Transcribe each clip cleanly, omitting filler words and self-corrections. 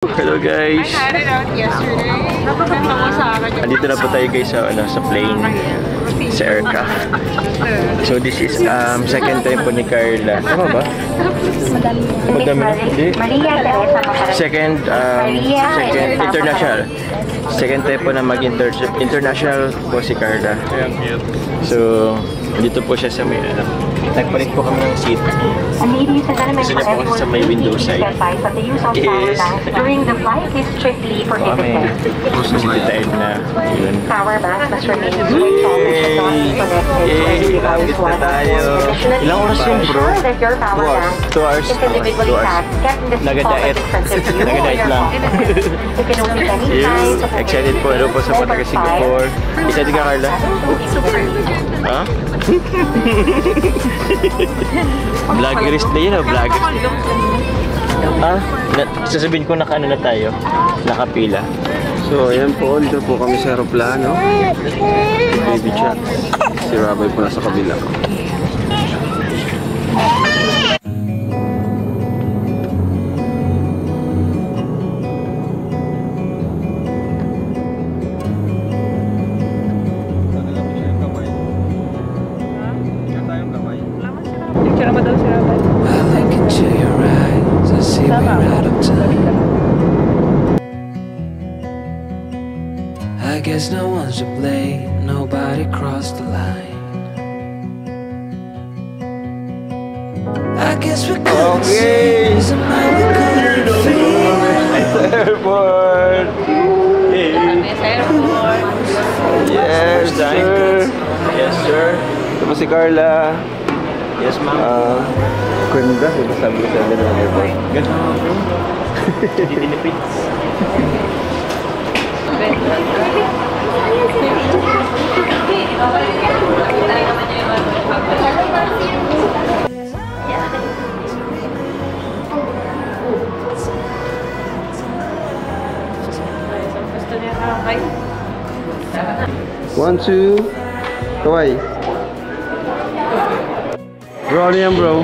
Hello guys! Andito na po tayo guys sa plane, sa aircraft. So this is second time po ni Carla. Tama ba? Madami na? Hindi? Second international. Second time po na mag-international po si Carla. So dito po siya sa may nagpalit po kami ng seat. Gusto niya po kasi sa may window side. Is during the flight is strictly prohibited. Sisititaid na yun. Power bank must remain switched off and not be connected to any device na tayo. Ilang oras yun bro? 2 hours. 2 hours. Nagadiet. Nagadiet lang. Yes. Excited po. Hello po sa mga taga Singapore. Excited ka Carla? Ha? Vloggerist na yun o? Vloggerist. Sasabihin ko naka ano na tayo. Nakapila. So ayan po, dito po kami sa aeroplano. Baby chat. Si Rabay po nasa kabila. I guess no one's to blame, nobody crossed the line. I guess we couldn't see, somehow we couldn't feel. Airport! Yes, sir! Yes, sir! Ito po si Carla. Yes, ma'am. Ganda, diba sabi ko sa ng airport? Ganda mo, bro. Hindi dinipits. One, two, kaway. Bro, ano yan bro?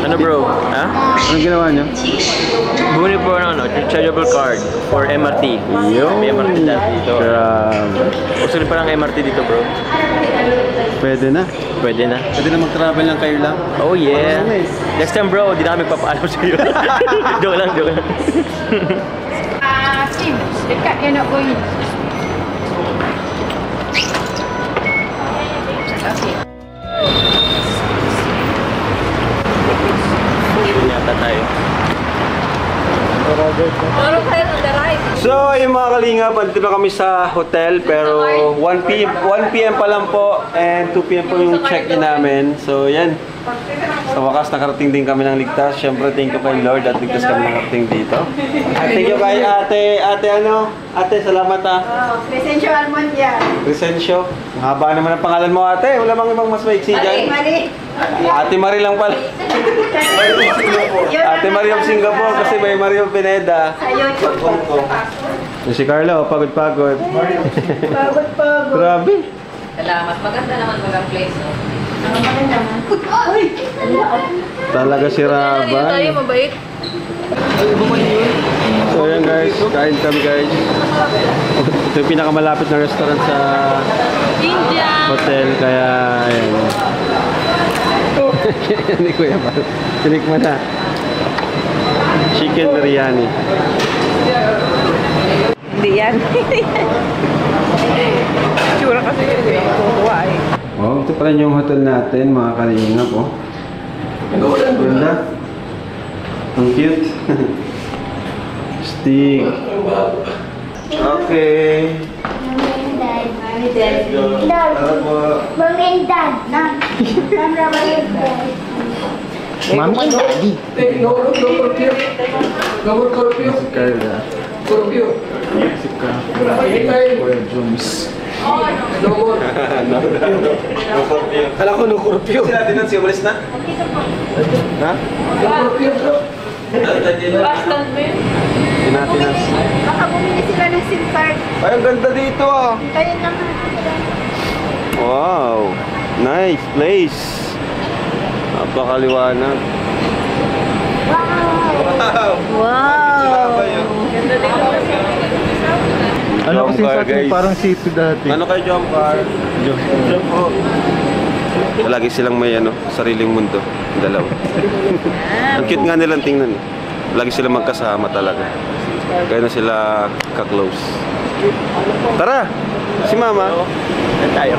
Ano bro? Ha? Anong ginawa niyo? Bumili po ng rechargeable card for MRT. May MRT dito. Gusto rin pa ng MRT dito bro. Pwede na. Pwede na. Pwede na mag-travel lang kayo lang. Oh yeah. Next time bro, di na kami papaalam sa iyo. Joke lang, joke lang. Sim, dekat dia nak boy. Yata tayo. So, yung mga kalingap, andito na kami sa hotel pero 1 PM pa lang po and 2 PM po yung check-in namin. So, yan. Sa wakas, nakarating din kami ng ligtas. Siyempre, thank you kay Lord at ligtas kami nakarating dito. At thank you kay ate, salamat ha. Crescencio Almondia. Crescencio. Mahaba naman ang pangalan mo ate. Wala bang ibang mas maiksi dyan? Ate Marie lang pala. Ate Marie of Singapore kasi may Marie of Pineda. Yung si Carlo, pagod-pagod. Pagod-pagod. Grabe. Salamat. Maganda naman mga place. Talaga si Raban. Tayo mabait. So yan guys, kain kami guys. Ito yung pinakamalapit na restaurant sa hotel, kaya ayan. Hindi ko yan. Tinik mo na. Chicken biryani. Hindi yan. Tsura kasi yun. Tutuwa eh. Oh, ito pala yung hotel natin, mga kalingap oh. Ganda. Ang cute. Stick. Okay. Let's go. Tara po. Mami and Dad. Mami and Daddy. Si Carla. Si Kuya Jones. Kala ko no kurpyo. Sila din siya umalis na? Ha? No kurpyo bro. Bastard mo yun. Tinatinas. Baka bumili sila ng SIM card. Ay, ang ganda dito ah. Kaya naman. Wow. Nice place. Napakaliwanag. Wow! Wow! Ano Jump kasi car, sa atin, guys. parang safe dati. Ano kayo, jump car? Jump po. Lagi silang may sariling mundo. Dalawa. Ang cute nga nilang tingnan. Lagi silang magkasama talaga. Kaya na sila ka-close. Tara! Si Mama. Tayo.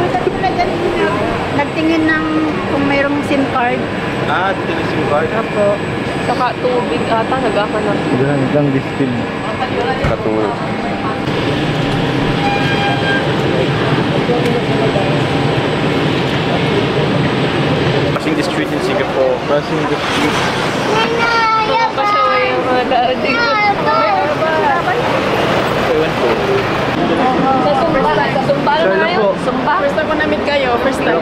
Nagtingin ng kung mayroong SIM card. Dito na SIM card. Apo. Saka tubig ata, nagkakanon. Hanggang distill. Katungan. Passing the street in Singapore. Passing the street. Pasaway yung mga tao dito. Ewan ko. Sa Sumba na ngayon. Sumba? First time ko na-meet kayo, first time.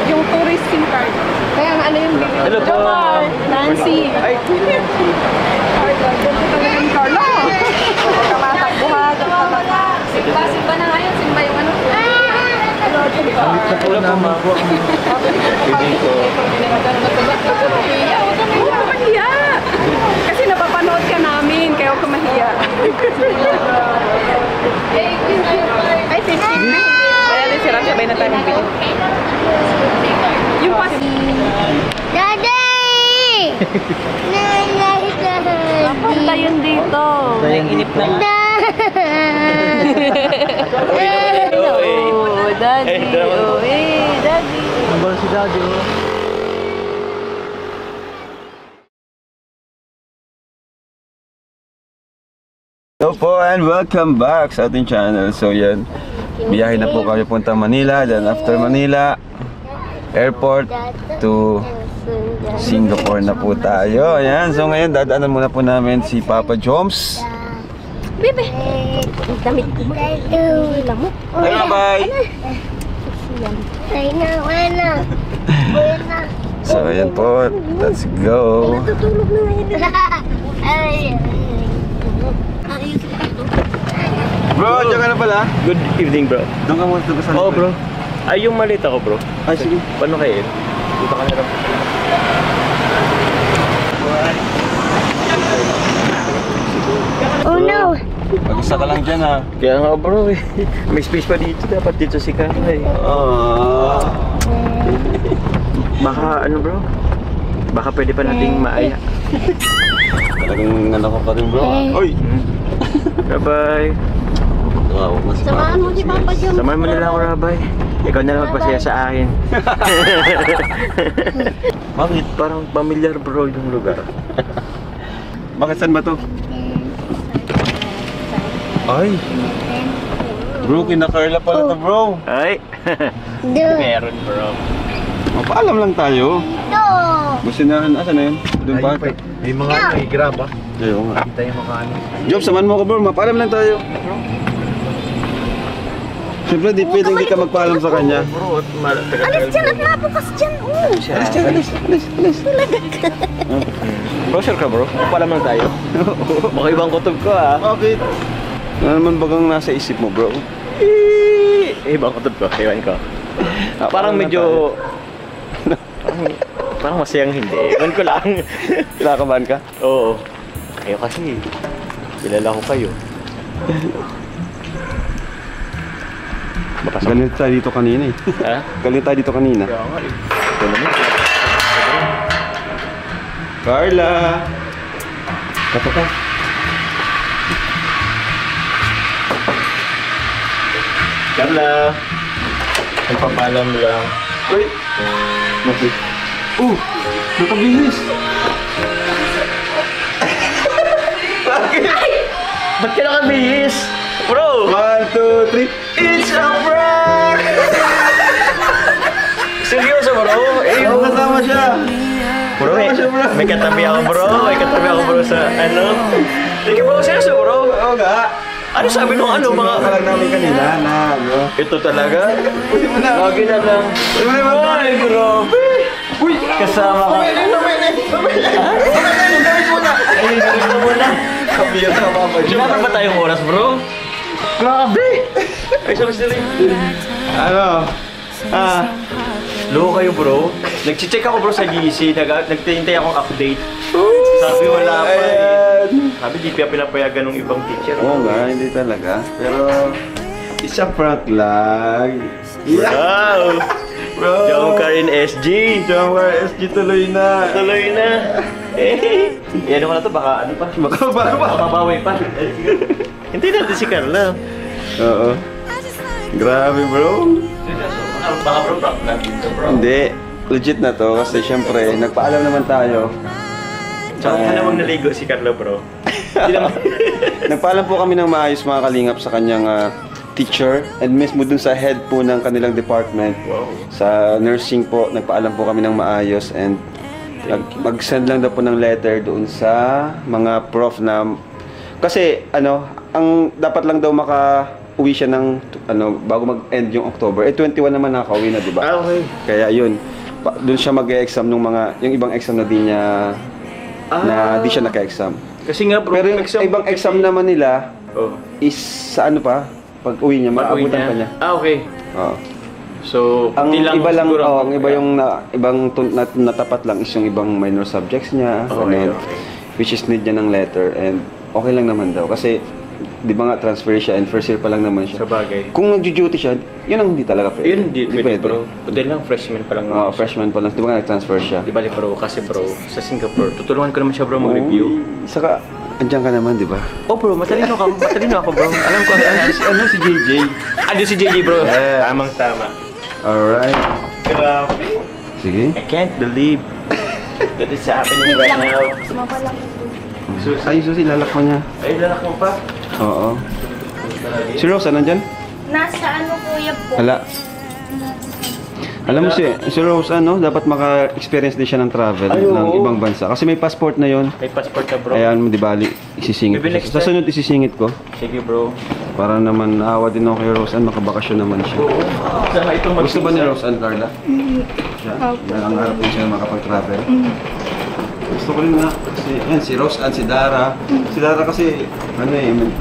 Yung tourist SIM card. Kaya ang ano yung video. Hello po. Jomar, Nancy. Ay, Talagang Carlo. Kamatakbuhan. Simba na ngayon. Simba yung ano. hello po, ma'am. Hindi ko. Huwag ka mahiya. Kasi napapanood ka namin, kaya huwag ka mahiya. Ay, 15 na. Kaya din sila, sabay na tayo ng video. Yung pas... Papunta yun dito. Inip na. Oh, daddy. Oh, daddy. Ang ba si Daddy? Oh. Hello po and welcome back sa ating channel. So yan, biyahe na po kami punta Manila. Then after Manila, airport to Singapore na po tayo. Ayan, so ngayon dadaanan muna po namin si Papa Joms. Bebe. Damit mo. Lamok. Bye! So ayan po, let's go. Tutulog na ngayon. Bro, dyan ka na pala? Good evening, bro. Doon ka muna sa Oo, bro. Ay, yung malita ko, bro. Ay, sige. Paano kayo? Dito ka na rin. Oh no. Mag-isa ka lang dyan ha. Kaya nga, bro, eh. May space pa dito. Dapat dito si Carla, eh. Baka, ano, bro? Baka pwede pa nating maaya. Talagang ano ka pa rin bro. Oy! Bye-bye! Wow, mas Samahan mo si Papa Joms. Samahan mo nila ako, Rabay. Ikaw na lang magpasaya sa akin. Bakit? Parang familiar, bro, yung lugar. Bakit saan ba to? Ay! Bro, kina Carla pala to bro. Ay! Meron, bro. Paalam lang tayo. Businahan, asa na yun? Doon pa. May mga may grab ah. Ayaw nga. Kita yung mga ano. Job, samahan mo ako bro, mapaalam lang tayo. Siyempre, di pwedeng di ka magpaalam sa kanya. Bro, Alis dyan at nabukas dyan. Alis dyan, alis. Bro, sure ka, bro? Paalam lang tayo. Baka ibang kutob ko, ah. Bakit? Ano naman bagang nasa isip mo bro? Ibang kutob ko, iwan ko. Parang medyo... Parang masayang hindi. Iwan ko lang. Kinakabahan ka? Oo. Kayo kasi, kilala ko kayo. Galit tayo dito kanina eh. Ha? Galit tayo dito kanina. Kaya nga eh. Ito naman. Carla! Kato ka. Carla! Nagpapalam lang. Uy! Bakit? Oh! Nakabihis! Bakit? Ba't ka nakabihis? Bro! 1, 2, 3 It's a prank! Seryoso, bro? Eh, Oo, kasama siya! bro, may katabi ako, bro. May katabi ako, bro, sa ano. Sige, bro, seryoso, bro. Oo nga! Ano sabi nung ano, mga... Nakalag namin kanina na, bro. Ito talaga? Pwede mo na! Lagi na lang. Pwede mo na mag- Ay, grabe! Uy! Kasama ka. Ay, gawin mo na! Kabiyak ka, Papa Joe. Wala ba tayong oras, bro? Grabe! Ay, sorry. Ano? Loko kayo bro. Nag-check ako bro sa GC, nagtintay akong update. Sabi wala pa eh. Sabi di pa pinapayagan ng ibang teacher. Oo nga, hindi talaga. Pero, isa prank lang. Wow! Bro! Jomcar in SG! Jomcar SG tuloy na. Tuloy na! Eh! Yan ko na to, baka ano pa? Baka ba? Mabawi pa. Hindi natin si Carla. Oo. Grabe bro. Baka bro, prank lang dito bro. Hindi. Legit na to kasi syempre, nagpaalam naman tayo. Tsaka ka namang naligo si Carla bro. Hindi naman. Nagpaalam po kami ng maayos mga kalingap sa kanyang teacher and mismo dun sa head po ng kanilang department. Wow. Sa nursing po, nagpaalam po kami ng maayos and mag-send lang daw po ng letter doon sa mga prof na kasi ang dapat lang daw maka-uwi siya ng bago mag-end yung October. 21 naman nakaka-uwi na, di ba? Okay. Kaya yun, doon siya mag-e-exam yung ibang exam na di niya na di siya naka-exam. Kasi nga bro, Pero yung ibang exam naman nila is sa pag uwi niya, maabutan pa niya. Okay. Oo. So, Ang hindi lang iba lang, siguro- ang iba yung natapat lang is yung ibang minor subjects niya, Okay, ganun, okay. which is need niya ng letter and okay lang naman daw kasi di ba nga transfer siya and first year pa lang naman siya. Sa bagay. Kung nag-duty siya, yun ang hindi talaga pwede. Yun, hindi pwede bro. Pwede lang, freshman pa lang. Oo, freshman pa lang. Di ba nga nag-transfer siya? Di bali bro, kasi bro, sa Singapore, tutulungan ko naman siya bro mag-review. Saka, andyan ka naman, di ba? Oh bro, matalino ako bro. Alam ko, Si JJ. Ando si JJ bro. Yeah. Tamang tama. Alright. Grabe. Sige. I can't believe that is happening right now. Ay, Susi, lalak mo niya. Ay, lalak mo pa. Oo. Si Rosa, nandyan? Nasa ano kuya po? Hala. Alam mo si Rose, dapat maka-experience din siya ng travel Ay, ng oo. ibang bansa. Kasi may passport na yon. May passport ka bro. Ayan, di bali, isisingit Maybe ko. next Sa time. sunod, isisingit ko. Sige bro. Para naman naawa din ako kay Rose Ann, makabakasyon naman siya. Saka itong Gusto ba ni Rose Ann, Carla? Siya? Ang harap din siya na makapag-travel. Gusto ko rin na. Si Rose Ann, si Dara. Si Dara kasi,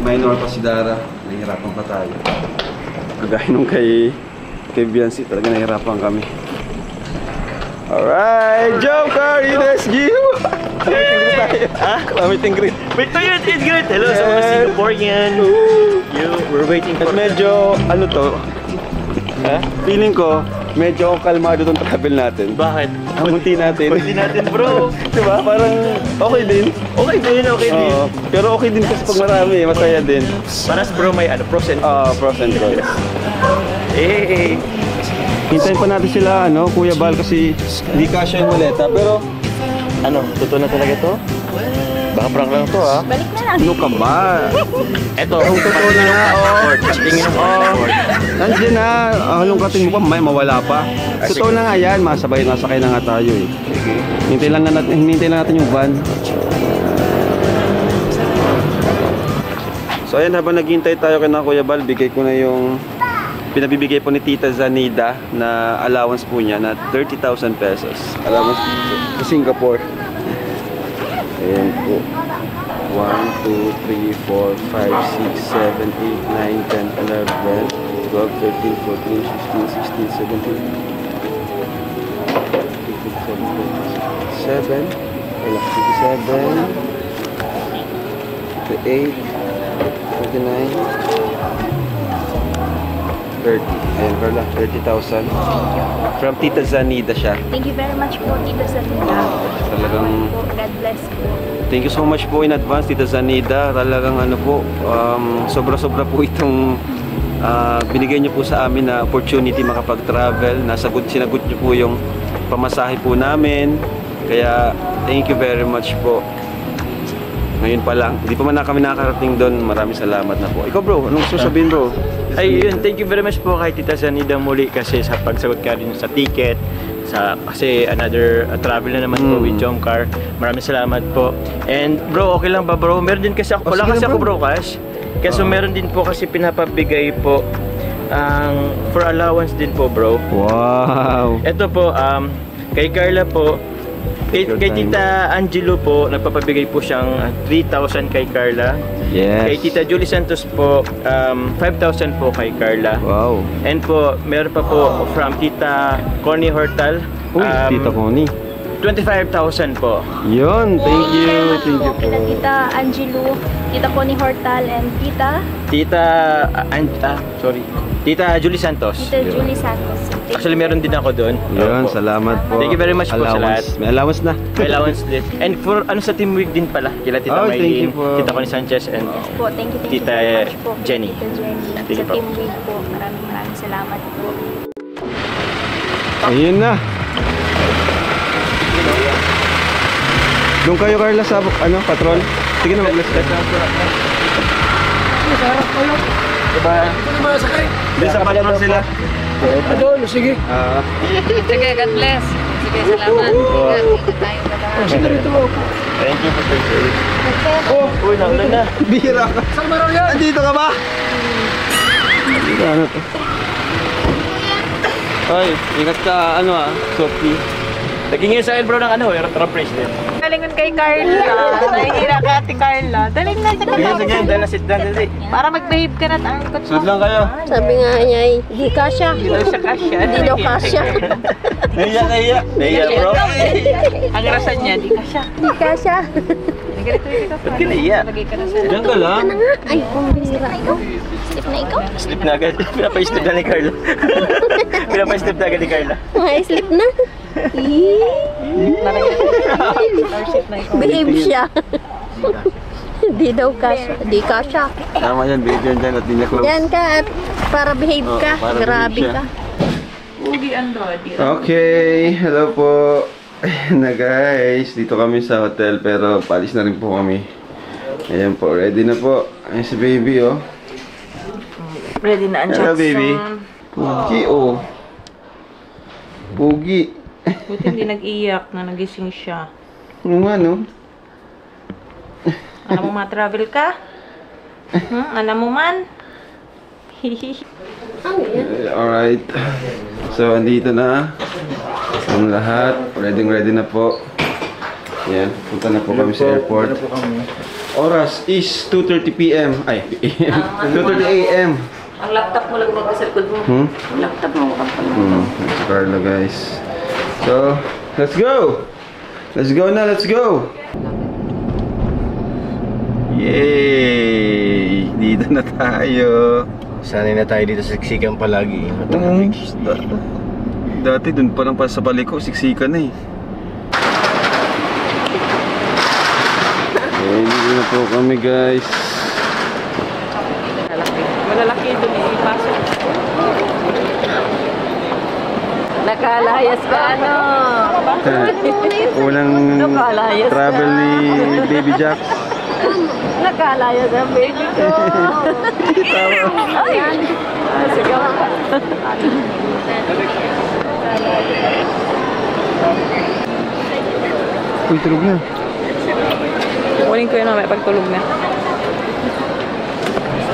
minor pa si Dara. Nahihirapan pa tayo. Kagaya nung kay Biancy, talaga nahihirapan kami. Alright, Joker, USG! Meet and greet. Wait, it's great. Hello sa mga Singaporean. We're waiting for... At medyo, feeling ko, medyo kalmado tong travel natin. Bakit? Ang munti natin. Hindi natin bro. Diba? Parang okay din. Okay din. Oo. Pero okay din kasi pag marami, masaya din. Paras bro, may pros and cons. Pros and cons. Eh. Hintayin pa natin sila, Kuya Bal, kasi hindi kasya yung maleta. Pero, Ano, totoo na talaga to? Baka prank lang to ha. Balik na lang. ano ka ba? Eto, Ang totoo na nga, Tingin ng passport. Nandiyan na, halongkatin mo pa, may mawala pa. Totoo na nga yan, masakay na nga tayo eh. Hintay lang natin yung van. So ayan, habang naghihintay tayo kay Kuya Bal, bigay ko na yung pinabibigay po ni Tita Zanida na allowance po niya na 30,000 pesos. Allowance sa Singapore. Ayan po. 1, 2, 3, 4, 5, 6, 7, 8, 9, 10, 11, 12, 13, 14, 15, 16, 17, 7, 8, 49, 30. Ayan, Carla, 30,000. From Tita Zanida siya. Thank you very much po, Tita Zanida. Talagang God bless po. thank you so much po in advance, Tita Zanida. Talagang sobra-sobra po itong binigay niyo po sa amin na opportunity makapag-travel. Sinagot niyo po yung pamasahe po namin. Kaya, thank you very much po. Ngayon pa lang, hindi pa man kami nakakarating doon. Maraming salamat na po. Ikaw bro, anong sasabihin bro? Ay, yun. Thank you very much po kay Tita Zanida muli kasi sa pagsagot ka rin sa ticket. Kasi another travel na naman po with Jomcar. Maraming salamat po. And bro, okay lang ba bro? Meron din kasi ako, wala sige kasi lang, ako bro cash. Kasi meron din po kasi pinapabigay po for allowance din po bro. Wow! Ito po, kay Carla po, Kay Tita Angelo po, nagpapabigay po siyang 3,000 kay Carla. Yes. Kay Tita Julie Santos po, 5,000 po kay Carla. Wow. And po, meron pa po from Tita Connie Hortal. Uy, Tita Connie. 25,000 po. Yun, thank you. Thank you po. Kila Tita Angelo, Tita Connie Hortal, and Tita Julie Santos. Tita Julie Santos. Actually, meron din ako doon. Yun, Opo. salamat po. Thank you very much po sa lahat. May allowance na. May allowance din. And for sa Team Week din pala, kila Tita Oh, thank you Maylene, po. Tita Connie Sanchez, and Po, thank you Tita very much po. Jenny. Tita Jenny. Thank you Sa po. Team Week po, maraming salamat po. Ayun na. Doon kayo, Carla, sa patrol. Sige na, mag-bless ka. Diba? Doon sa patrol sila. Sige, God bless. Sige, salamat. Thank you for the service. Uy, naulan na. Bihira ka. Saan maraw yan? Andito ka ba? Ano to? Ay, ingat ka, Sophie. Nagingin sa akin bro ng rock bracelet. Galingon kay Carla. Nahihira ka ate Carla. Daling na sa Sige, dahil na sit down dali. Para mag-behave ka na tangkot mo. Sunod lang kayo. Sabi nga niya, di kasya. Hindi daw siya kasya. Hindi daw kasya. Nahiya. Nahiya bro. Ang rasan niya, di kasya. Di kasya. Ganito yung Ba't ka nahiya? Lagay ka na sa... Diyan ka lang. Ay, bumihira ko. Slip na ikaw. Slip na agad. Pinapa-slip na ni Carla. Pinapa-slip na agad ni Carla. Ay, slip na. Behave siya. Di daw kasya. Di kasya. Tama yan, video dyan at di niya close. Yan ka at para behave ka. para Grabe behave siya. ka. Ugi ang Roddy. Okay, hello po. Ayan na guys, dito kami sa hotel pero palis na rin po kami. Ayan po, ready na po. Ayan si baby oh. Ready na ang Hello baby. Pugi oh. Pugi. Buti hindi nag-iyak na nagising siya. Ano nga no? Alam mo ma-travel ka? Alam mo man? Alright. So, andito na ang lahat. Ready na po. Ayan, punta na po kami sa airport. Oras is 2:30 p.m. Ay, p.m. 2:30 a.m. Ang laptop mo lang nasa likod mo. Ang laptop mo lang. It's Carla guys. So, let's go! Let's go na, let's go! Yay! Dito na tayo. Sanay na tayo dito sa siksikan palagi. Dati dun pa lang pa sa paliko, siksikan na eh. Dito na po kami guys. Malalaki doon ipasok. Nakalayas ka, ano? Unang Nakalayas travel ni Baby Jack. Nakalayas ang baby ko. Ay, sige ka. Uy, tulog na. Kunin ko yun mamaya pagtulog na.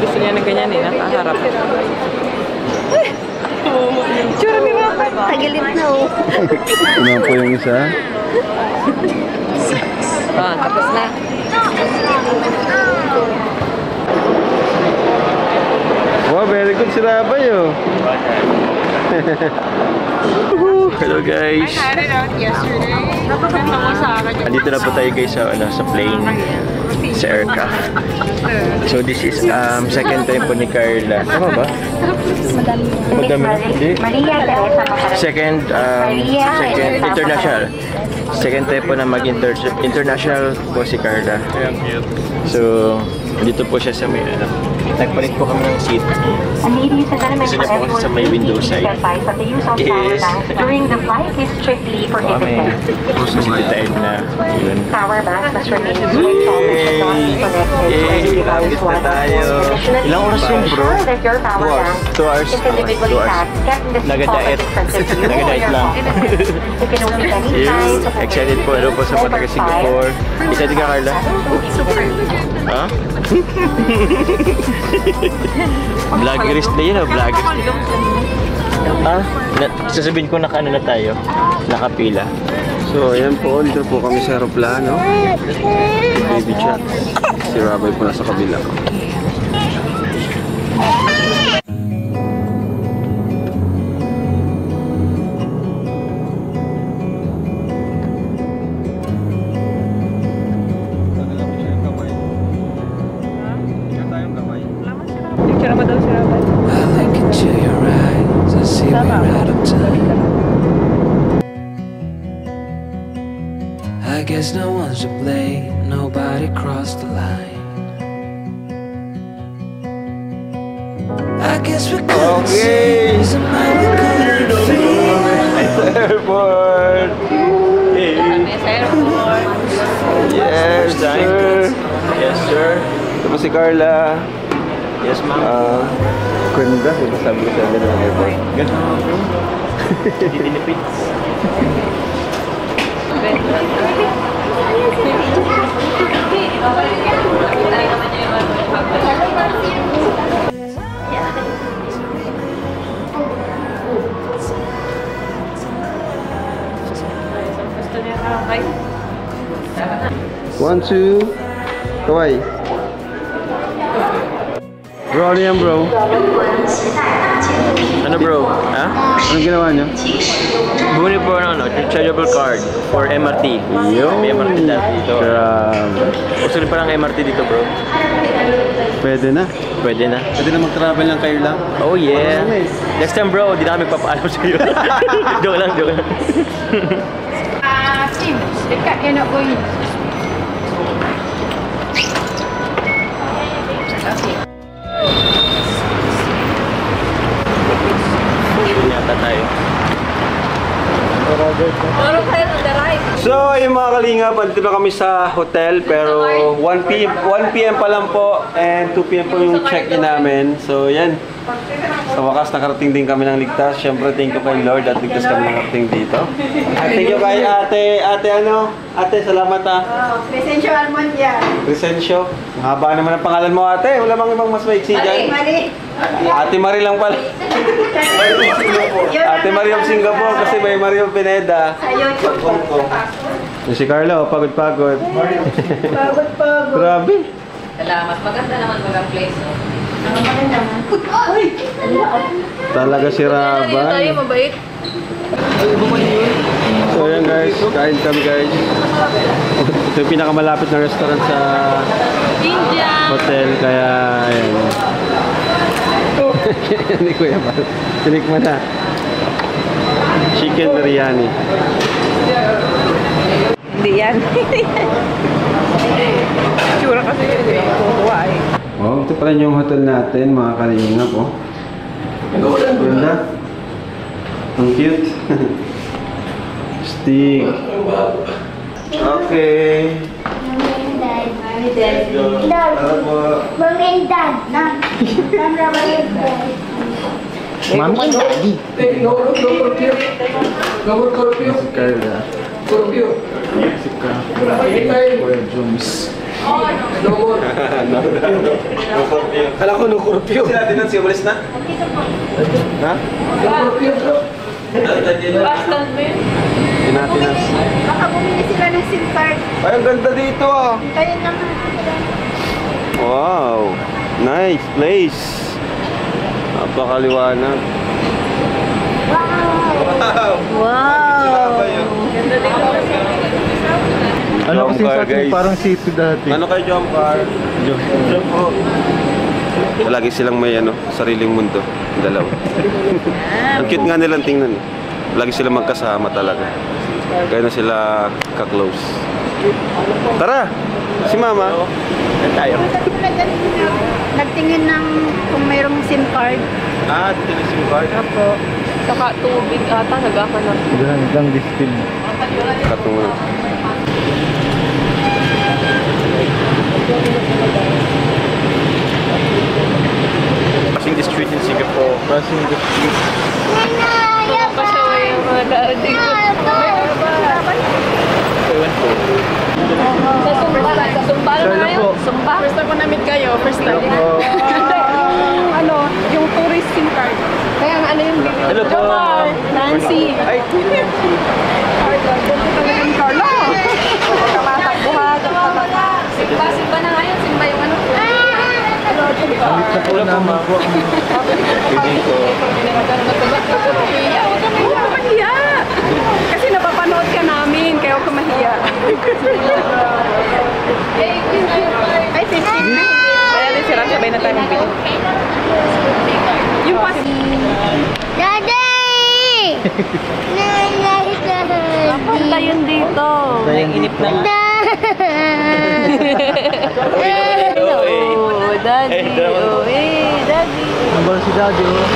Gusto niya na ganyan eh, nakaharap. Tsura ni Mama. Tagilit na oh. Ano po yung isa? Tapos na. Wow, very good si Rabay oh. Hello guys. Andito na po tayo guys sa plane, sa aircraft. So this is second time po ni Carla. Tama ba? Madami na? Hindi. Second international. Second time po na mag-international po si Carla. So dito po siya sa may nagpalit po kami ng seat. Gusto niya po sa may window side. Yes. During the flight is strictly Kami gusto time na yun. Power back must remain Yay! Lapit na tayo. Ilang oras yun bro? 2 hours. 2 hours. Nagadiet. Nagadiet lang. Yes. Excited po. Hello po sa mga taga Singapore. Excited ka Carla? Ha? Vloggerist na yun, vloggerist. Ah, sasabihin ko naka ano na tayo, nakapila. So, ayan po. Dito po kami sa aeroplano. Baby chat. Si Rabay po nasa kabila. Picture mo daw si Robert. I look into your eyes, I see we're out of time. I guess no one's to blame, nobody crossed the line. I guess we couldn't see somehow we couldn't feel. Airport! Hey. Sa airport. Yes, sir! Yes, sir. Ito po si Carla. Yes, ma'am. Ganda. Diba sabi ko sa amin ng airport? Ganda. Hindi tinipid. Gusto niya kakay. 1, 2, kaway. Bro, ano yan bro? Ano bro? Ha? Anong ginawa niyo? Bumili po ng rechargeable card for MRT. Yo! May MRT dito. Grabe. Gusto rin parang MRT dito bro. Pwede na. Pwede na. Pwede na mag-travel lang kayo lang. Oh yeah. Next time bro, di na kami papaalam sa iyo. Joke lang, joke lang. Sim, dekat dia nak going. Yata tayo. Ano kayo on the right? So, yung mga kalingap, andito na kami sa hotel pero 1 PM pa lang po and 2 PM po yung check-in namin. So, yan. Sa wakas, nakarating din kami ng ligtas. Siyempre, thank you kay Lord at ligtas kami nakarating dito. At thank you kay ate ano? Ate, salamat ha. Presensyo Almondia. Crescencio. Mahaba naman ang pangalan mo ate. Wala bang ibang mas maiksi dyan? Mali. Ate Marie lang pala. Ate Marie of Singapore kasi may Mario Pineda. Yung si Carla, oh, pagod-pagod. Pagod. Grabe. Salamat. Maganda naman mga place. Talaga si Tayo Rabay. mabait. So yan guys, kain kami guys. Ito yung pinakamalapit na restaurant sa India. hotel, kaya ayan. Ni Kuya Bal. Tinikman na. Chicken biryani. Hindi yan. Tsura kasi yun. Tutuwa eh. Oh, ito pala yung hotel natin, mga kalingap oh. Ganda. Ang cute. Stick. Okay. Let's go. Tara po. Mami and daddy. Si Carla. Si Carla. Kuya Jones. Kala ko no kurpyo. Sila din si umalis na? Ha? Bastard mo yun. Tinatinas. Baka bumili sila ng SIM card. Ay, ang ganda dito ah. Tayo naman. Wow. Nice place. Napakaliwanag. Wow. Ganda din ako kasi. Ano kasi Jump car, sa atin, guys. parang city dati. Ano kay jump car? Jump po. Lagi silang may sariling mundo. Dalawa. Ang cute nga nilang tingnan. Lagi silang magkasama talaga. Kaya na sila ka-close. Tara! Si Mama. Tayo. Nagtingin ng kung mayroong SIM card. Ah, dito na SIM card. Apo. Saka tubig ata. Nagkakanak. Gandang distill. Katungo. Passing the street in Singapore. Passing the street. Mga pasaway yung mga tao dito. Ewan ko. Sa Sumba. Sa Sumba na Sir, kayo? po. Sumba? First time ko na-meet kayo. First time. Hello po. Yung tourist SIM card. Kaya ang ano yung Hello po. Jomar, Nancy. Ay, Ganda talaga ng Simba na ngayon, simba yung ano. Alit na po namin po. Dito. Huwag ka mahiya. Kasi napapanood ka namin, kaya huwag ka mahiya. Ay, 15 na. Kaya din sila, sabay na tayo ng video. Yung pas... Daddy! Papunta yun dito. Nainip na. Oh, daddy. Oh, daddy. Ang ba si Daddy, oh?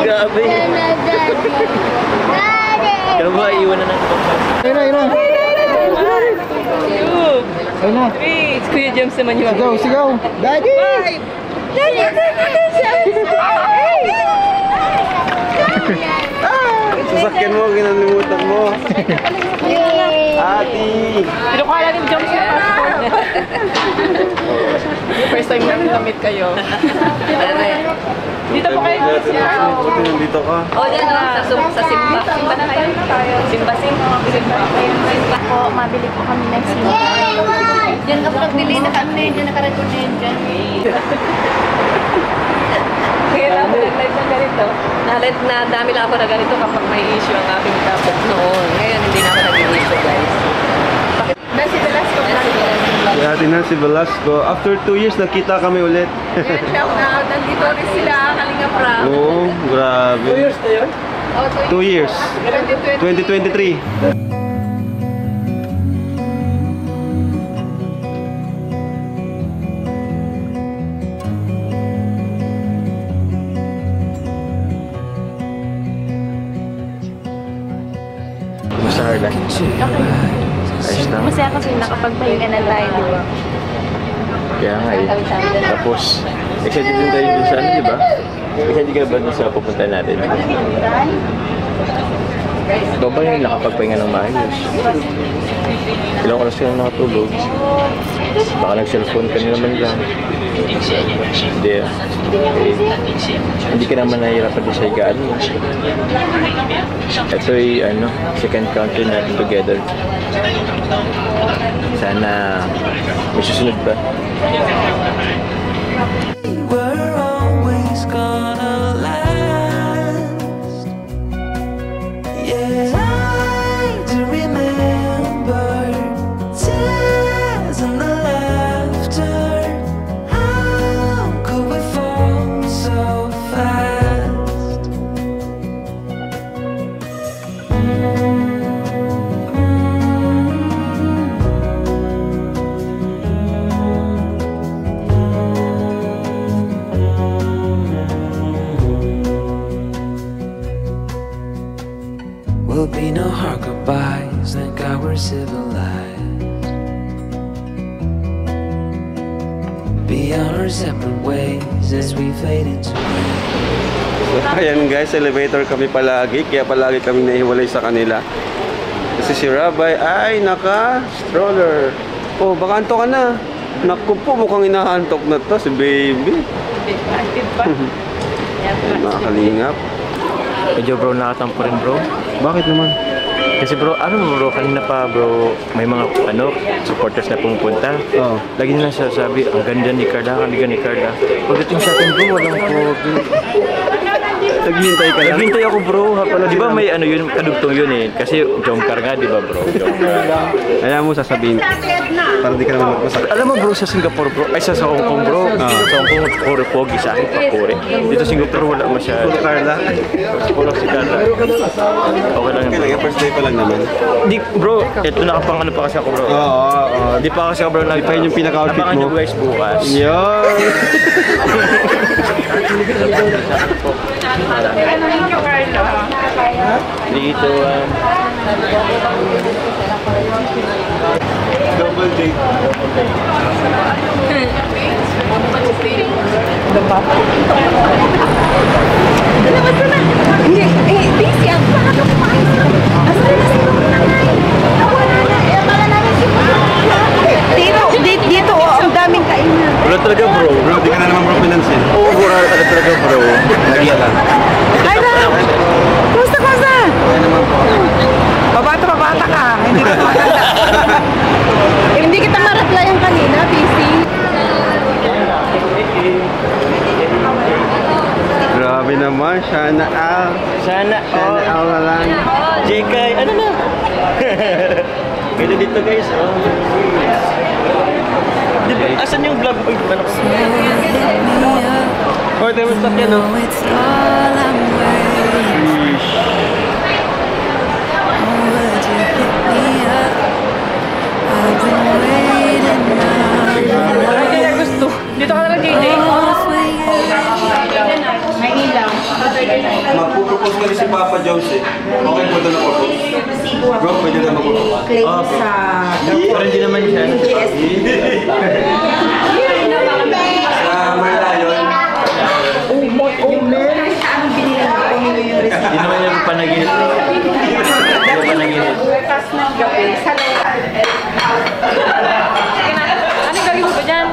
Grabe. Kaya ba iwan na ng Ayun na, ayun na. Ayun na. Wait, Kuya James naman yung... Sigaw, sigaw. Daddy! Sasakyan mo, ginalimutan mo. Ati! Pinukala ni James yung passport. First time namin na-meet kayo. Dito po kayo. Buti nandito ka. Oh, dyan na. Sa Simba. Simba na kayo. Simba. Simba po. Mabili po kami ng Simba. Diyan ka po nagbili na kami. Diyan nakarecord na yun dyan. Kaya lang ako nag-live na ganito. Na-live na dami lang ako na ganito kapag may issue ang aking laptop noon. Ngayon hindi na ako nag-issue, guys. Nancy Velasco. Si Ate Nancy Velasco. After 2 years, nakita kami ulit. Shout out. Nandito rin sila. Kalinga Prab. Oo, grabe. 2 years na yun? Oh, 2 years. 2023. Kumusta Carla? Ayos lang. Masaya kasi nakapagpahinga na tayo, di ba? Kaya nga eh. Tapos, excited din tayo dun sa ano, di ba? Excited ka ba dun sa pupunta natin? Ikaw ba yung nakapagpahinga ng maayos? Ilang oras ka na nakatulog? Baka nag-cellphone ka na naman lang. Hindi ah. Hindi ka naman nahihirapan doon sa higaan mo. Ito ay ano, second country natin together. Sana may susunod pa. We're always gonna last. Yeah, trying to remember tears and the laughter. How could we fall so fast? Will be no hard goodbyes, thank God we're civilized. Be on our separate ways as we fade into Ayan guys, elevator kami palagi. Kaya palagi kami nahiwalay sa kanila. Kasi si Rabay ay naka-stroller. Oh, baka antok ka na. Naku po, mukhang inahantok na to si baby. Active pa. Nakakalingap. Medyo bro, nakatampo rin bro. Bakit naman? Kasi bro, ano bro, kanina pa bro, may mga ano, supporters na pumupunta. Oo. Lagi nila sasabi, ang ganda ni Carla, ang ganda ni Carla. Pagdating sa akin bro, walang pogi. Naghihintay ka lang? Naghintay ako bro, di ba may ano yun, kadugtong yun eh. Kasi Jomcar nga, di ba bro? Jomcar. Ayaw mo sasabihin. Para di ka naman magpasak. Alam mo bro, sa Singapore bro, ay sa Hong Kong bro. Sa Hong Kong, puro pogi sa akin, papuri. Dito sa Singapore, wala masyado. Puro Carla. Puro si Carla. Okay lang yun bro. First day pa lang naman. Di, bro, ito nakapang ano pa kasi ako bro. Oo. Di pa kasi ako bro, Pa yun yung pinaka-outfit Abangan mo. nyo guys bukas. Yun! Thank you, Carla. Dito, Double date. Hindi, busy ako. Bakit kumain sila? Asan na sila? Nawala na. Akala namin dito, ang daming kainan. wala talaga bro. Bro, di ka na naman bro pinansin. Oo, wala talaga bro. Nagya lang. Kumusta? Babata ka. Hindi kita ma-replyan kanina, busy. Grabe naman, sana all. Sana Sana all na lang. JK, ano na? Pwede dito guys. Oh. Di ba, asan yung vlog? Uy, ano ko? Oh, tayo mo stop yan, no? It's all I'm waiting. Would you pick me up? I've been waiting now. Kaya gusto. Dito ka na lang, JJ. All for you. May ilaw. Magpupropose ka rin si Papa Jones eh. Okay po doon ako. Bro, pwede na magpupropose. Claim sa... Parang hindi naman siya. Sa Malayon. Hindi naman yung panaginip. Hindi yung panaginip. Anong gagawin mo ba dyan?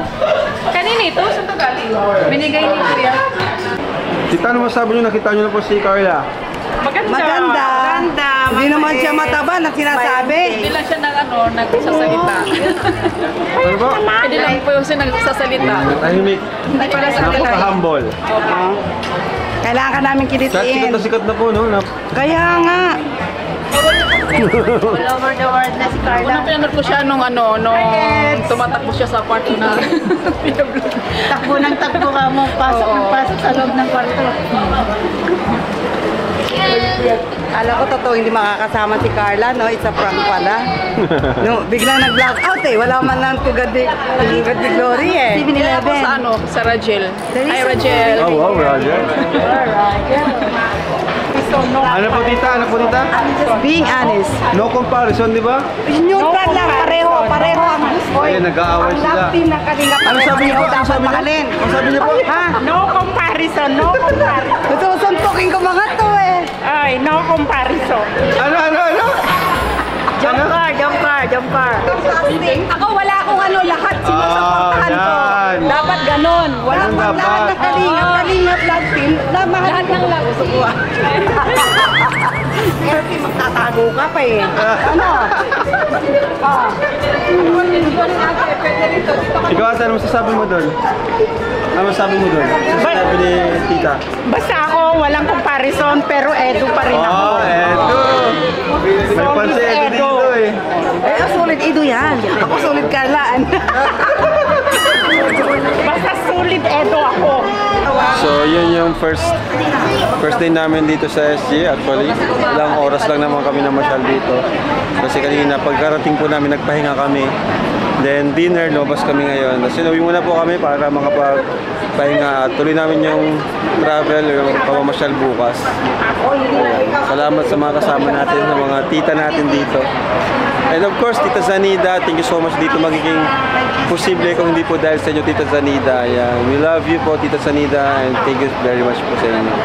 Kanina ito? Saan ito galing? Binigay ni Kuya. Tita, ano masabi nyo? Nakita nyo na po si Carla. Maganda. Hindi naman siya mataba na sinasabi. Hindi lang siya nagsasalita. Ano ba? Hindi lang po yung siya nagsasalita. Tahimik. Hindi pala sa Napaka-humble. Kailangan ka namin Sikat kilitiin. na sikat na po, no? Kaya nga. All over the world na si Carla. Unang pinanood ko siya nung tumatakbo siya sa kwarto na Takbo ng takbo ka mo. Pasok ng pasok sa loob ng kwarto. Alam ko totoo hindi makakasama si Carla, no? It's a prank pala. No, biglang nag-vlog out eh. Wala man lang tugad ni Glory eh. 7-Eleven. sa Rachel. Ay, Rachel. Oh, wow, Roger. Ano po, tita? Ano po, tita? Being honest. No comparison, di ba? Neutral lang, pareho ang gusto. Ayun, nag-aaway Ang sila. love team ng Kalinga Ano sabi niyo po? Ano dapat sabi niyo? mahalin. Ano sabi niyo po? Ha? No comparison, no comparison. Susuntukin ko mga to eh. Ay, no comparison. Ano? Jump car. Ako wala akong lahat. Sinusuportahan ko. yan. Dapat ganon. Walang Ganun dapat. lahat ng Kalinga love team. Lahat ng love team. Kasi magtatago ka pa eh. Ano? Ikaw, ate, ano masasabi mo doon? Ano masasabi mo doon? Sabi ni tita. Basta ako, walang comparison, pero edo pa rin ako. Oh, eto. May pansi eto dito eh. Eh, sulit Ido yan. Ako sulit Carlaan. Basta sulit edo ako. So, yun yung first day namin dito sa SG. Actually, ilang oras lang naman kami namasyal dito. Kasi kanina, pagkarating po namin, nagpahinga kami. Then, dinner, lobas kami ngayon. Kasi uwi muna po kami para makapagpahinga. At tuloy namin yung travel, yung pamamasyal bukas. Salamat sa mga kasama natin, sa mga tita natin dito. And of course, Tita Zanida, thank you so much dito magiging posible kung hindi po dahil sa inyo, Tita Zanida. Yeah, we love you po, Tita Zanida, and thank you very much po sa inyo.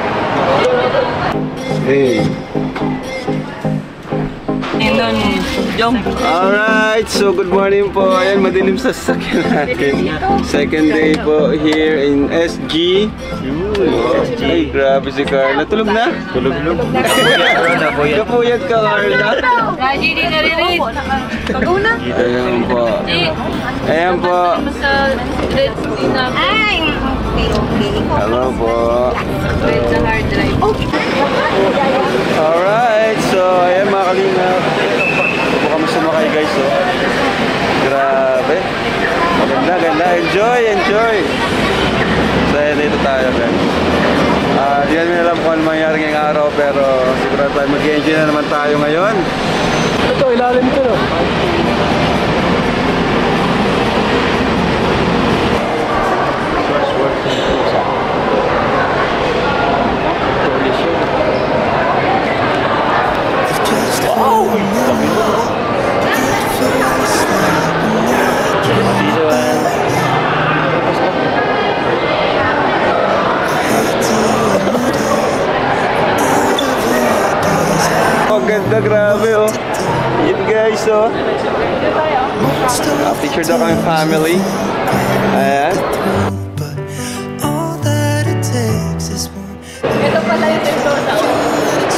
Hey. Alright, so good morning po. Ayan, madilim sa sasakyan natin. Second day po here in SG. Ay, grabe si Carla. Tulog na? Tulog. Napuyat ka, Carla. Raji, di na rin. Pag-una. Ayan po. Ayan po. Sa grades na. Ay! Hello po. Grades sa hard drive. Alright, so ayan mga kalingap. Ito kami sumakay guys, oh. Grabe. Ganda. Enjoy. So ayan, dito tayo guys. Di namin alam kung ano mangyari ngayong araw, pero siguro tayo mag-enjoy na naman tayo ngayon. Ito, ilalim ito, no? Oh, ganda, grabe, oh. Yun guys, oh. Picture daw kami family. Ayan. But all that it takes is one. Ito pala yung tinto.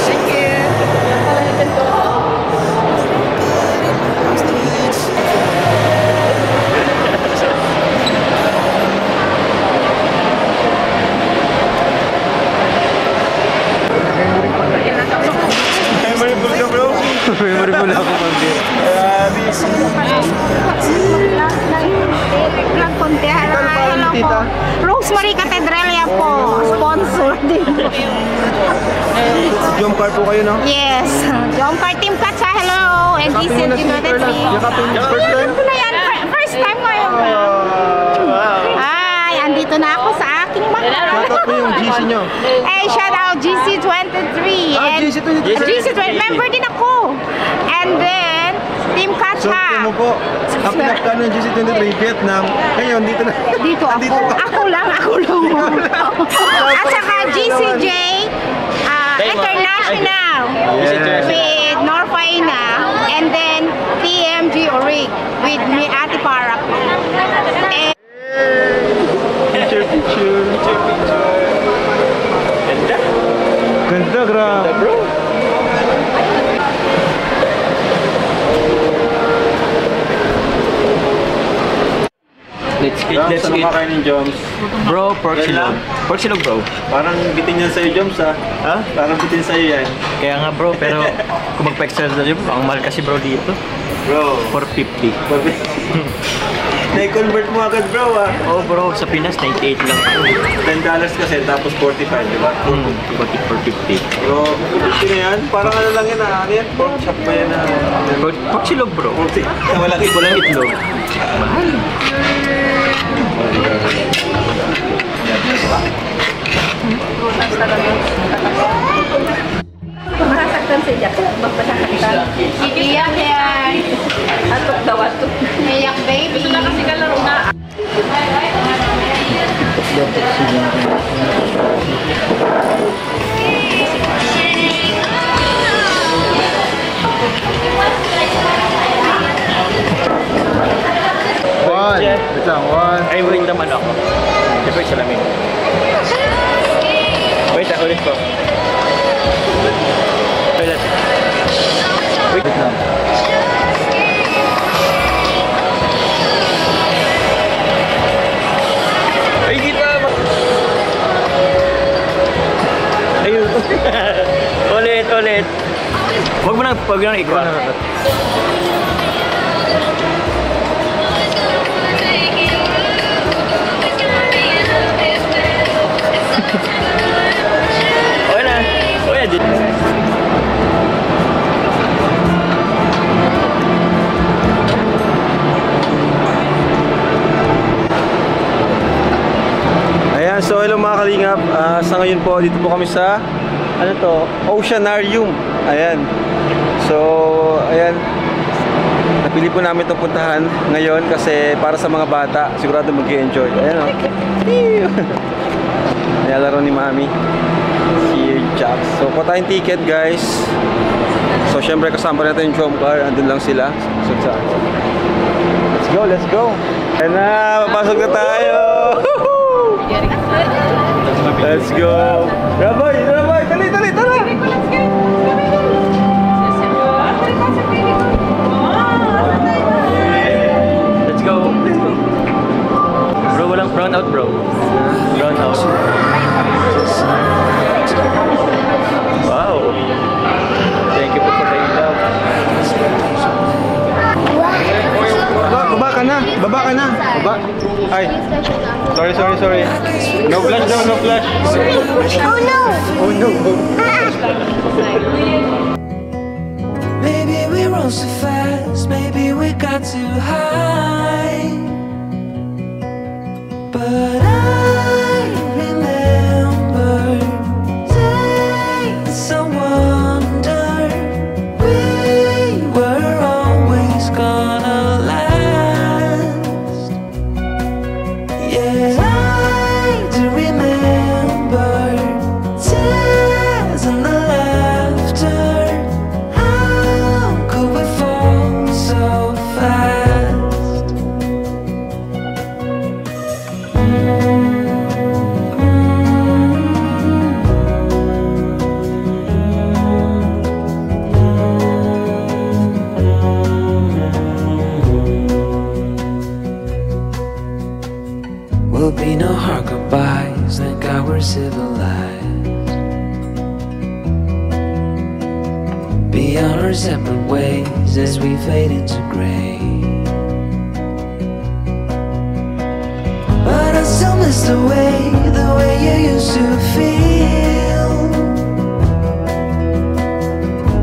Thank you. Ito pala yung tinto. Vlog konti. Hello po. Rosemary Cathedralia po. Sponsor din po. Jump car po kayo, no? Yes. Jump car team Katsa. Hello. And this is United States. Yakapin mo first time? Ano yan? First time ngayon. Ay, andito na ako sa aking mga. Shoutout po yung GC nyo. Hey, shout out GC23. Ah, And GC23. GC23. Member din ako. And then, Team So, Katsa. mo po, ang pinaka ng GC23 Vietnam, ngayon dito na. Dito ako. Andito pa. Ako lang. At saka GCJ International with Norfaina. And then TMG Orig with me Ate Para. And Picture. Ganda. Ganda, grabe. Bro. Let's eat, let's Ano eat. makain ng Joms? Bro, pork Yan lang? silog. Pork silog, bro. Parang bitin yan sa'yo, Joms, ha? Ha? Parang bitin sa'yo yan. Kaya nga, bro, pero kung magpa-extra na yun, ang mahal kasi, bro, dito. Bro. 450. Na-convert mo agad, bro, ha? Oh, bro, sa Pinas, 98 lang. $10 kasi, tapos 45, di ba? 450. Bro, 50 na yan? Parang ano lang yan, ha? Ano yan? Pork chop ba yan, ha? Pork silog, bro. Malaki. Walang itlog. Mahal. Masasaktan si Jack. Magpasaktan. iiyak yan. Atok daw, atok. Iiyak, baby. Gusto na kasi kalaro na. One. Wait lang, one. Ay, wait naman ako. Siyempre, salamin. Wait, ulit ko. Ulit. Wait. Wait lang. Ay, kita! Ayun. ulit. Huwag mo nang ikaw. Okay na. Okay na, dito. Ayan, so hello mga kalingap. Sa ngayon po, dito po kami sa ano to? Oceanarium. Ayan. So, ayan. Napili po namin itong puntahan ngayon kasi para sa mga bata, sigurado mag-enjoy. Ayan o. Nilalaro ni Mami. Si Jax. So, po tayong ticket, guys. So, syempre kasama natin yung Jump car. Andun lang sila. So, let's go. Ayan na, papasok na tayo. Let's go. Raboy, dali, tara. Let's go. Bro, walang brown out, bro. Brown out. Wow. Thank you po for the love. Baba ka na. Ay. Sorry. No flash daw, no flash. Oh no. Maybe we rose so fast, maybe we got too high. But I remember days I wonder we were always gonna last. Yeah, I do remember tears and the laughter. How could we fall so fast? Will be no hard goodbyes, thank God we're civilized. Be on our separate ways as we fade into gray. miles away, the way you used to feel.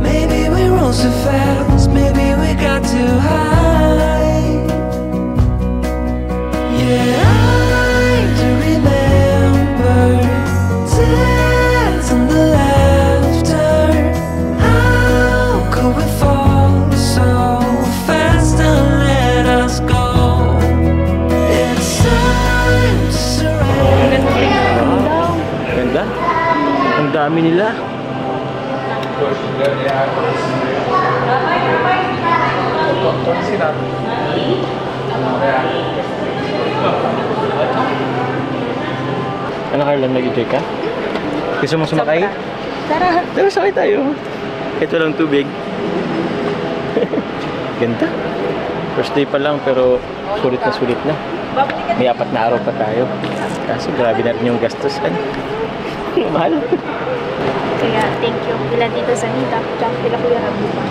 Maybe we rose too fast, maybe we got too high. Yeah, I do remember tears and the laughter. How could we fall so fast and let us go? It's time to surrender. Ganda. Ang dami nila. Ano Carla, nag-enjoy ka? Gusto mo sumakay? Tara. Tara, sakay tayo. Ito lang tubig. Ganda. First day pa lang pero sulit na. May 4 na araw pa tayo. Kaso grabe na rin yung gastusan. Mahal. Kaya thank you. Pila dito sa Nita. Tsaka pila Kuya Rabu pa.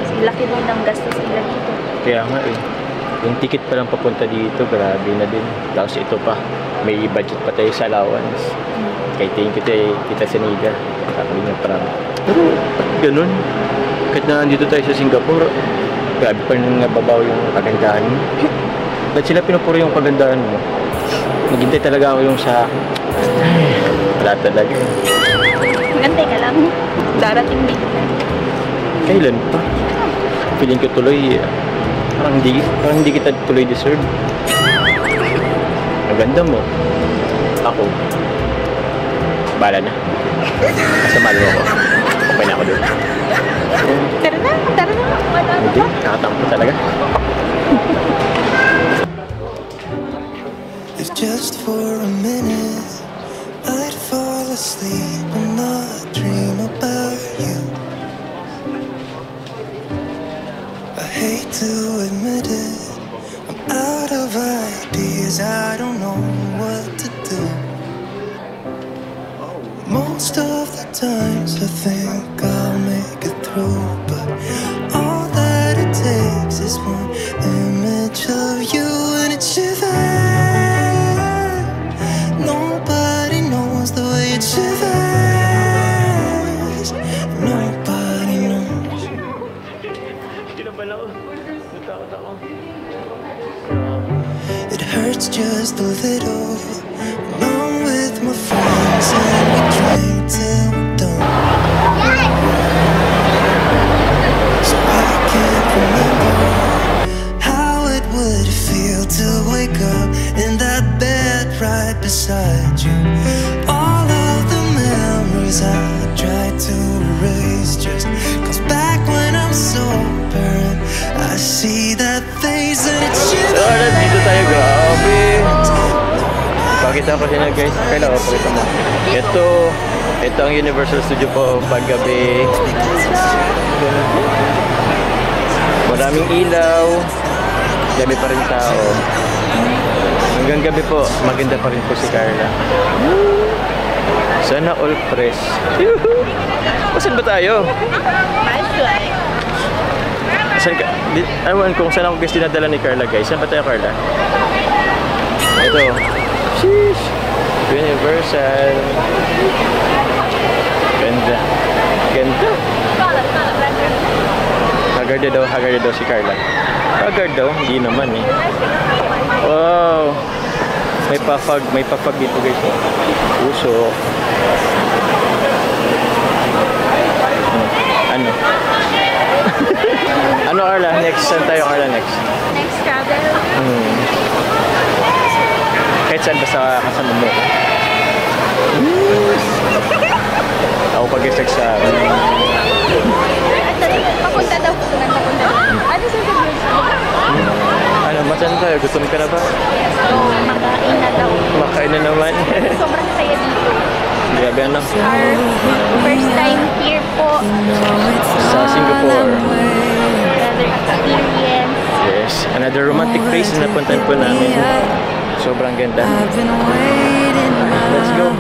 Kasi laki din ang gastos nila dito. Kaya nga eh. Yung ticket pa lang papunta dito, grabe na din. Tapos ito pa, may budget pa tayo sa allowance. Kaya thank you tayo, kita sa Nida. Kakaroon niya parang. Pero ganun. Kahit na nandito tayo sa Singapore, grabe pa rin nababaw yung kagandahan mo. Ba't sila pinupuro yung kagandahan mo? Naghintay talaga ako yung sa... Ay, wala talaga. Magantay ka lang. Darating din. Kailan pa? Feeling ko tuloy, parang hindi kita tuloy deserve. Ang ganda mo. Ako. Bala na. Kasama mo ako. Okay na ako doon. Tara na. Hindi, nakatampo talaga. If just for a minute I'd fall asleep and not dream about you. I hate to admit it, I'm out of ideas, I don't know what to do. Most of the times I think I'll make it through, but all that it takes is one image of you and it shivers. Nobody knows the way it shivers. Nobody knows. It hurts just a little. Along with my friends and we drink till dawn. So I can't remember how it would feel to wake up in that bed right beside you. All of the memories I tried to erase just comes back when I'm sober and I see that face and it's you. Dito tayo, grabe. Pakita ko sila guys. Kailan ko pakita mo. Ito ang Universal Studio po paggabi. Maraming ilaw. Gabi pa rin tao. Hanggang gabi po, maganda pa rin po si Carla. Sana all press. Saan ba tayo? Saan ka? Ewan kung saan ako guys dinadala ni Carla guys. Saan ba tayo Carla? Ito. Sheesh. Universal. Ganda. Ganda. Haggard daw si Carla. Haggard daw? Hindi naman eh. Wow. May pafag dito guys. Puso. Ano? Ano Carla? Next, saan tayo Carla next? Next travel. Kahit saan basta kasama mo. Ako pag-isag sa... Papunta daw. Ano sasabihin? Ano, masan tayo? Gutom ka na ba? Makain na daw. Makain na naman. Sobrang saya dito. Grabe ano? First time here po. Sa Singapore. Another experience. Yes. Another romantic place na napuntahan po namin. Sobrang ganda. Let's go.